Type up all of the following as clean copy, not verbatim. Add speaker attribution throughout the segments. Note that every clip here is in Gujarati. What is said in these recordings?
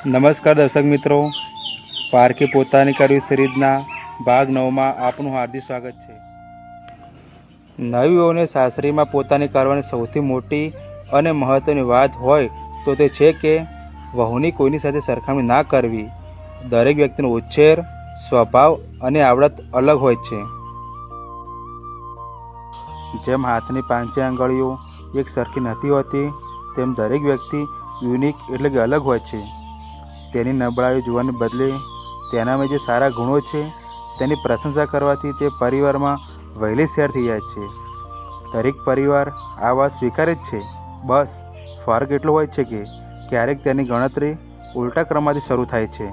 Speaker 1: નમસ્કાર દર્શક મિત્રો, પારકી પોતાની કરવી સિરીઝના ભાગ 9માં આપનું હાર્દિક સ્વાગત છે. નવી વહુને સાસરીમાં પોતાની કરવાની સૌથી મોટી અને મહત્ત્વની વાત હોય તો તે છે કે વહુની કોઈની સાથે સરખામણી ના કરવી. દરેક વ્યક્તિનો ઉછેર, સ્વભાવ અને આવડત અલગ હોય છે. જેમ હાથની પાંચે આંગળીઓ એક સરખી નથી હોતી, તેમ દરેક વ્યક્તિ યુનિક એટલે કે અલગ હોય છે. તેની નબળાઈઓ જોવાને બદલે તેનામાં જે સારા ગુણો છે તેની પ્રશંસા કરવાથી તે પરિવારમાં વહેલી શેર થઈ જાય છે. દરેક પરિવાર આ વાત સ્વીકારે જ છે. બસ ફરક એટલો હોય છે કે ક્યારેક તેની ગણતરી ઉલટા ક્રમમાંથી શરૂ થાય છે.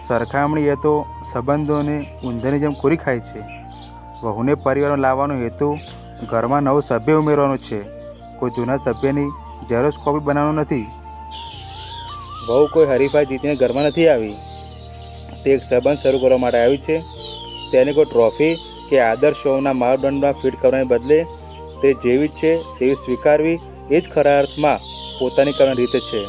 Speaker 1: સરખામણી એ તો સંબંધોને ઊંધેની જેમ કોરી ખાય છે. વહુને પરિવારમાં લાવવાનો હેતુ ઘરમાં નવો સભ્ય ઉમેરવાનો છે, કોઈ જૂના સભ્યની ઝેરોક્ષ કોપી બનાવવાનો નથી. વહુ કોઈ હરીફાઈ જીતીને ઘરમાં નથી આવી, તે એક સંબંધ શરૂ કરવા માટે આવી છે. તેને કોઈ ટ્રોફી કે આદર્શ વહુના માપદંડમાં ફિટ કરવાને બદલે તે જેવી છે તેવી સ્વીકારવી એ જ ખરા અર્થમાં પોતાની કરવાની રીત છે.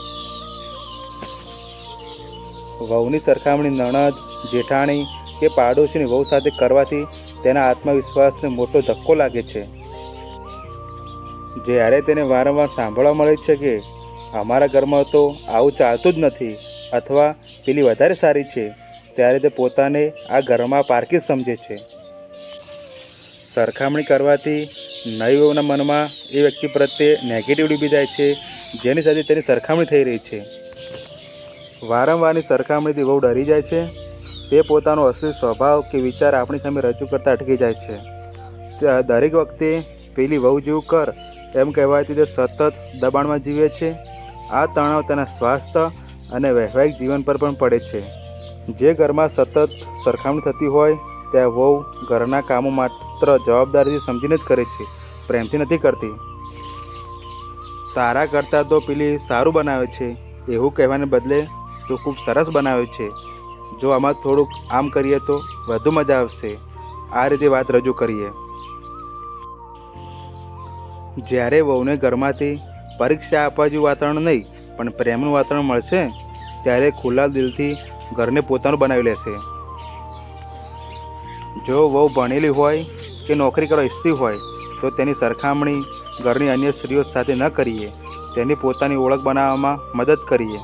Speaker 1: વહુની સરખામણી નણંદ, જેઠાણી કે પાડોશીની વહુ સાથે કરવાથી તેના આત્મવિશ્વાસને મોટો ધક્કો લાગે છે. જ્યારે તેને વારંવાર સાંભળવા મળે છે કે અમારા ઘરમાં તો આવું ચાલતું જ નથી અથવા પેલી વધારે સારી છે, ત્યારે તે પોતાને આ ઘરમાં પારકી સમજે છે. સરખામણી કરવાથી નવી વહુના મનમાં એ વ્યક્તિ પ્રત્યે નેગેટિવિટી ઊભી થાય છે જેની સાથે તેની સરખામણી થઈ રહી છે. વારંવારની સરખામણીથી વહુ ડરી જાય છે. તે પોતાનો અસલી સ્વભાવ કે વિચાર આપણી સામે રજૂ કરતાં અટકી જાય છે. દરેક વખતે પેલી વહુ જેવું કર એમ કહેવાથી તે સતત દબાણમાં જીવે છે. આ તણાવ તેના સ્વાસ્થ્ય અને વૈવાહિક જીવન પર પણ પડે છે. જે ઘરમાં સતત સરખામણી થતી હોય ત્યાં વહુ ઘરના કામો માત્ર જવાબદારીથી સમજીને જ કરે છે, પ્રેમથી નથી કરતી. તારા કરતાં તો પેલી સારું બનાવે છે એવું કહેવાને બદલે તો ખૂબ સરસ બનાવે છે, જો આમાં થોડુંક આમ કરીએ તો વધુ મજા આવશે, આ રીતે વાત રજૂ કરીએ. જ્યારે વહુને ઘરમાંથી પરીક્ષા આપવા જેવું વાતાવરણ નહીં પણ પ્રેમનું વાતાવરણ મળશે ત્યારે ખુલ્લા દિલથી ઘરને પોતાનું બનાવી લેશે. જો વહુ ભણેલી હોય કે નોકરી કરવા ઈચ્છતી હોય તો તેની સરખામણી ઘરની અન્ય સ્ત્રીઓ સાથે ન કરીએ, તેની પોતાની ઓળખ બનાવવામાં મદદ કરીએ.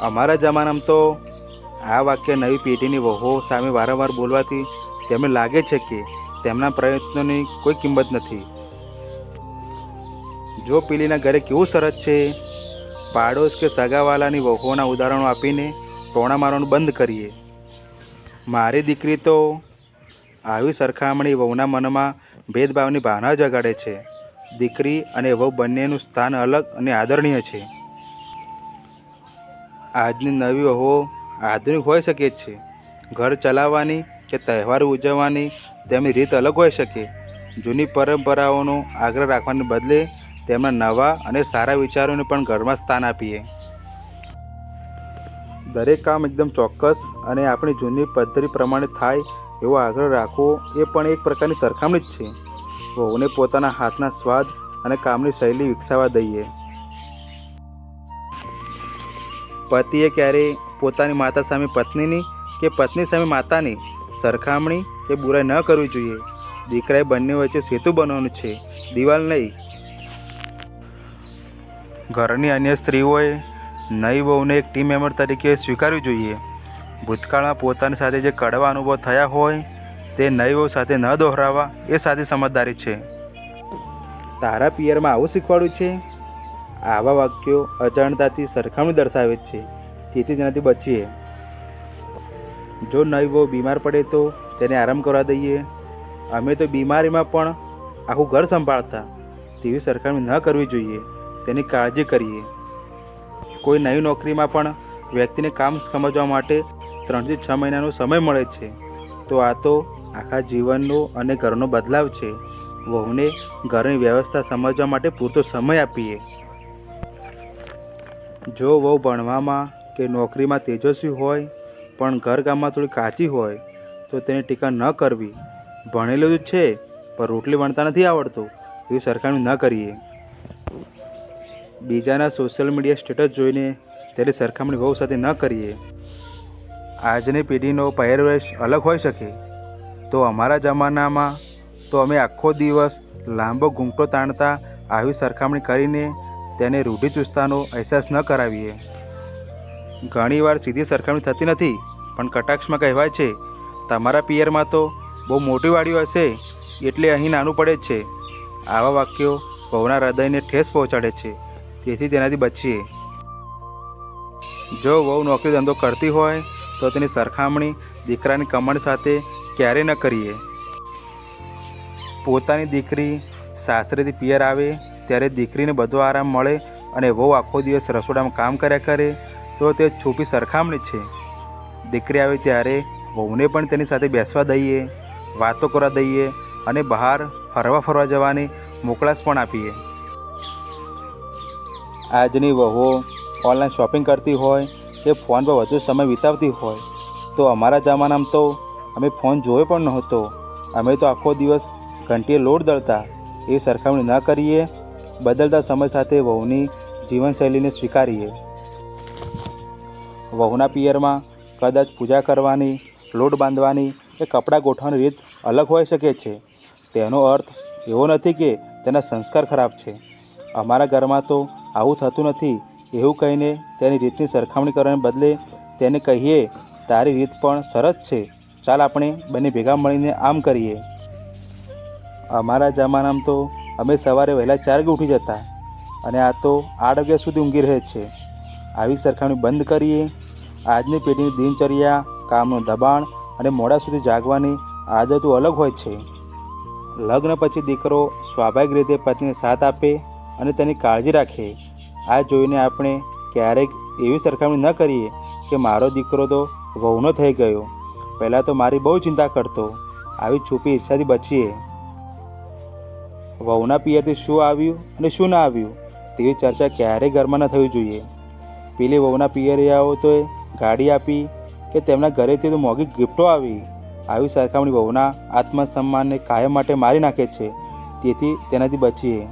Speaker 1: અમારા જમાનામાં તો આ વાક્ય નવી પેઢીની વહુઓ સામે વારંવાર બોલવાથી તેમને લાગે છે કે તેમના પ્રયત્નોની કોઈ કિંમત નથી. જો પેલીના ઘરે કેવું સરસ છે, પાડોશ કે સગાવાલાની વહુઓના ઉદાહરણો આપીને ટોણા મારવાનું બંધ કરીએ. મારી દીકરી તો આવી સરખામણી વહુના મનમાં ભેદભાવની ભાવના જગાડે છે. દીકરી અને વહુ બંનેનું સ્થાન અલગ અને આદરણીય છે. આજની નવી વહુઓ આધુનિક હોઈ શકે છે. ઘર ચલાવવાની કે તહેવારો ઉજવવાની તેમની રીત અલગ હોઈ શકે. જૂની પરંપરાઓનો આગ્રહ રાખવાને બદલે તેમના નવા અને સારા વિચારોને પણ ઘરમાં સ્થાન આપીએ. દરેક કામ એકદમ ચોક્કસ અને આપણી જૂની પદ્ધતિ પ્રમાણે થાય એવો આગ્રહ રાખવો એ પણ એક પ્રકારની સરખામણી જ છે. વહુને પોતાના હાથના સ્વાદ અને કામની શૈલી વિકસાવવા દઈએ. પતિએ ક્યારેય પોતાની માતા સામે પત્નીની કે પત્ની સામે માતાની સરખામણી કે બુરાઈ ન કરવી જોઈએ. દીકરાએ બંને વચ્ચે સેતુ બનવાનું છે, દિવાલ નહીં. ઘરની અન્ય સ્ત્રીઓએ નવી વહુને એક ટીમ મેમ્બર તરીકે સ્વીકારવી જોઈએ. ભૂતકાળમાં પોતાની સાથે જે કડવા અનુભવ થયા હોય તે નવી વહુ સાથે ન દોહરાવવા એ સાચી સમજદારી છે. તારા પિયરમાં આવું શીખવાડ્યું છે. આવા વાક્યો અજાણતાથી સરખામણી દર્શાવે છે, તેથી તેનાથી બચીએ. જો નવી વહુ બીમાર પડે તો તેને આરામ કરવા દઈએ. અમે તો બીમારીમાં પણ આખું ઘર સંભાળતા, તેવી સરખામણી ન કરવી જોઈએ, તેની કાળજી કરીએ. કોઈ નવી નોકરીમાં પણ વ્યક્તિને કામ સમજવા માટે 3 થી 6 મહિનાનો સમય મળે છે, તો આ તો આખા જીવનનો અને ઘરનો બદલાવ છે. વહુને ઘરની વ્યવસ્થા સમજવા માટે પૂરતો સમય આપીએ. જો વહુ ભણવામાં કે નોકરીમાં તેજસ્વી હોય પણ ઘરકામમાં થોડી કાચી હોય તો તેની ટીકા ન કરવી. ભણેલું જ છે પણ રોટલી વણતા નથી આવડતું, એવી સરખામણી ન કરીએ. બીજાના સોશિયલ મીડિયા સ્ટેટસ જોઈને તેની સરખામણી વહુ સાથે ન કરીએ. આજની પેઢીનો પહેરવેશ અલગ હોઈ શકે, તો અમારા જમાનામાં તો અમે આખો દિવસ લાંબો ઘૂંઘટો તાણતા આવી સરખામણી કરીને તેને રૂઢિચુસ્તતાનો અહેસાસ ન કરાવીએ. ઘણીવાર સીધી સરખામણી થતી નથી, પણ કટાક્ષમાં કહેવાય છે, તમારા પિયરમાં તો બહુ મોટી વાડીઓ હશે એટલે અહીં નાનું પડે જ છે. આવા વાક્યો વહુના હૃદયને ઠેસ પહોંચાડે છે, તેથી તેનાથી બચીએ. જો વહુ નોકરી ધંધો કરતી હોય તો તેની સરખામણી દીકરાની કમાણી સાથે ક્યારેય ન કરીએ. પોતાની દીકરી સાસરેથી પિયર આવે ત્યારે દીકરીને બધો આરામ મળે અને વહુ આખો દિવસ રસોડામાં કામ કર્યા કરે તો તે છૂપી સરખામણી છે. દીકરી આવે ત્યારે વહુને પણ તેની સાથે બેસવા દઈએ, વાતો કરવા દઈએ અને બહાર ફરવા જવાની મોકળાશ પણ આપીએ. આજની વહુઓ ઓનલાઈન શોપિંગ કરતી હોય કે ફોન પર વધુ સમય વિતાવતી હોય, તો અમારા જમાનામાં તો અમે ફોન જોયો પણ નહોતો. અમે તો આખો દિવસ ઘંટીએ લોટ દળતા. એ સરખામણી ન કરીએ. બદલતા સમય સાથે વહુની જીવનશૈલીને સ્વીકારીએ. વહુના પિયરમાં કદાચ પૂજા કરવાની, લોટ બાંધવાની કે કપડાં ગોઠવવાની રીત અલગ હોઈ શકે છે. તેનો અર્થ એવો નથી કે તેના સંસ્કાર ખરાબ છે. અમારા ઘરમાં તો આવું થતું નથી એવું કહીને તેની રીતની સરખામણી કરવાને બદલે તેને કહીએ, તારી રીત પણ સરસ છે, ચાલ આપણે બંને ભેગા મળીને આમ કરીએ. અમારા જમાનામાં તો અમે સવારે વહેલા 4 વાગે ઉઠી જતા અને આ તો 8 વાગ્યા સુધી ઊંઘી રહે છે. આવી સરખામણી બંધ કરીએ. આજની પેઢીની દિનચર્યા, કામનું દબાણ અને મોડા સુધી જાગવાની આદતો અલગ હોય છે. લગ્ન પછી દીકરો સ્વાભાવિક રીતે પત્નીને સાથ આપે અને તેની કાળજી રાખે. આ જોઈને આપણે ક્યારેક એવી સરખામણી ન કરીએ કે મારો દીકરો તો વહુનો થઈ ગયો, પહેલાં તો મારી બહુ ચિંતા કરતો. આવી છૂપી ઈર્ષાથી બચીએ. વહુના પિયરથી શું આવ્યું અને શું ના આવ્યું તેવી ચર્ચા ક્યારેય ઘરમાં ન થવી જોઈએ. પેલી વહુના પિયરિયાઓ તો ગાડી આપી કે તેમના ઘરેથી તો મોંઘી ગિફ્ટો આવી. આવી સરખામણી વહુના આત્મસન્માનને કાયમ માટે મારી નાખે છે, તેથી તેનાથી બચીએ.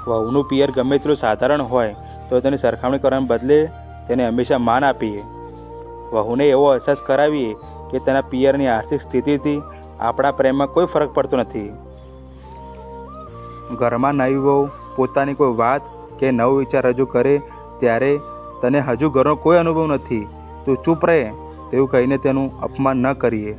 Speaker 1: વહુનું પિયર ગમે તેટલું સાધારણ હોય તો તેની સરખામણી કરવાને બદલે તેને હંમેશા માન આપીએ. વહુને એવો અહેસાસ કરાવીએ કે તેના પિયરની આર્થિક સ્થિતિથી આપણા પ્રેમમાં કોઈ ફરક પડતો નથી. ઘરમાં નવી વહુ પોતાની કોઈ વાત કે નવો વિચાર રજૂ કરે ત્યારે તને હજુ ઘરનો કોઈ અનુભવ નથી, તું ચૂપ રહે તેવું કહીને તેનું અપમાન ન કરીએ.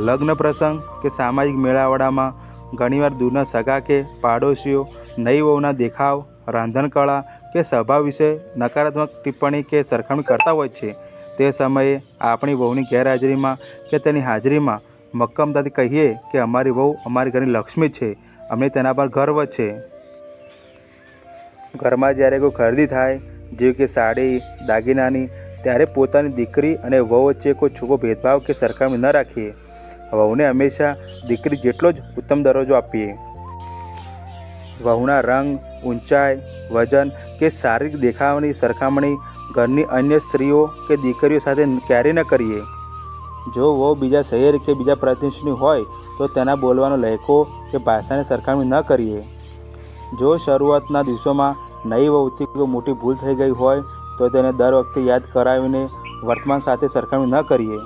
Speaker 1: લગ્ન પ્રસંગ કે સામાજિક મેળાવડામાં ઘણીવાર દૂરના સગા કે પાડોશીઓ નવી વહુના દેખાવ, રાંધણકળા કે સ્વભાવ વિશે નકારાત્મક ટિપ્પણી કે સરખામણી કરતા હોય છે. તે સમયે આપણી વહુની ગેરહાજરીમાં કે તેની હાજરીમાં મક્કમતાથી કહીએ કે અમારી વહુ અમારી ઘરની લક્ષ્મી છે, અમને તેના પર ગર્વ છે. ઘરમાં જ્યારે કોઈ ખરીદી થાય, જેવી કે સાડી, દાગીનાની, ત્યારે પોતાની દીકરી અને વહુ વચ્ચે કોઈ છૂપો ભેદભાવ કે સરખામણી ન રાખીએ. વહુને હંમેશા દીકરી જેટલો જ ઉત્તમ દરજ્જો આપીએ. વહુના રંગ, ઊંચાઈ, વજન કે શારીરિક દેખાવની સરખામણી ઘરની અન્ય સ્ત્રીઓ કે દીકરીઓ સાથે ક્યારેય ન કરીએ. જો વહુ બીજા શહેર કે બીજા પ્રદેશની હોય તો તેના બોલવાનો લહેકો કે ભાષાની સરખામણી ન કરીએ. જો શરૂઆતના દિવસોમાં નવી વહુથી કોઈ મોટી ભૂલ થઈ ગઈ હોય તો તેને દર વખતે યાદ કરાવીને વર્તમાન સાથે સરખામણી ન કરીએ.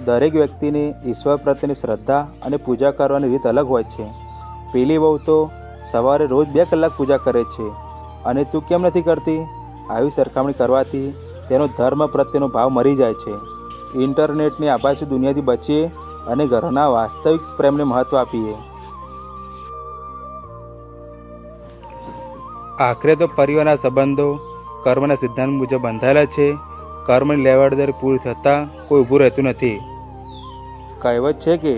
Speaker 1: દરેક વ્યક્તિની ઈશ્વર પ્રત્યેની શ્રદ્ધા અને પૂજા કરવાની રીત અલગ હોય છે. પેલી વહુ તો સવારે રોજ 2 કલાક પૂજા કરે છે અને તું કેમ નથી કરતી? આવી સરખામણી કરવાથી તેનો ધર્મ પ્રત્યેનો ભાવ મરી જાય છે. ઇન્ટરનેટની આભાસી દુનિયાથી બચીએ અને ઘરના વાસ્તવિક પ્રેમને મહત્ત્વ આપીએ. આખરે તો પરિવારના સંબંધો કર્મના સિદ્ધાંત મુજબ બંધાયેલા છે. કર્મની લેવડદેવડ પૂરી થતાં કોઈ ઊભું રહેતું નથી. કહેવત છે કે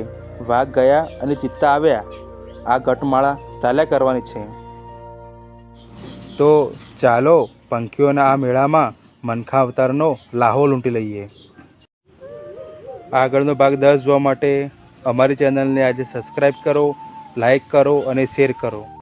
Speaker 1: વાઘ ગયા અને ચિત્તા આવ્યા. આ ગટમાળા ચાલ્યા કરવાની છે. તો ચાલો પંખીઓના આ મેળામાં મનખા અવતારનો લાહો લૂંટી લઈએ. આગળનો ભાગ 10 જોવા માટે અમારી ચેનલને આજે સબસ્ક્રાઈબ કરો, લાઈક કરો અને શેર કરો.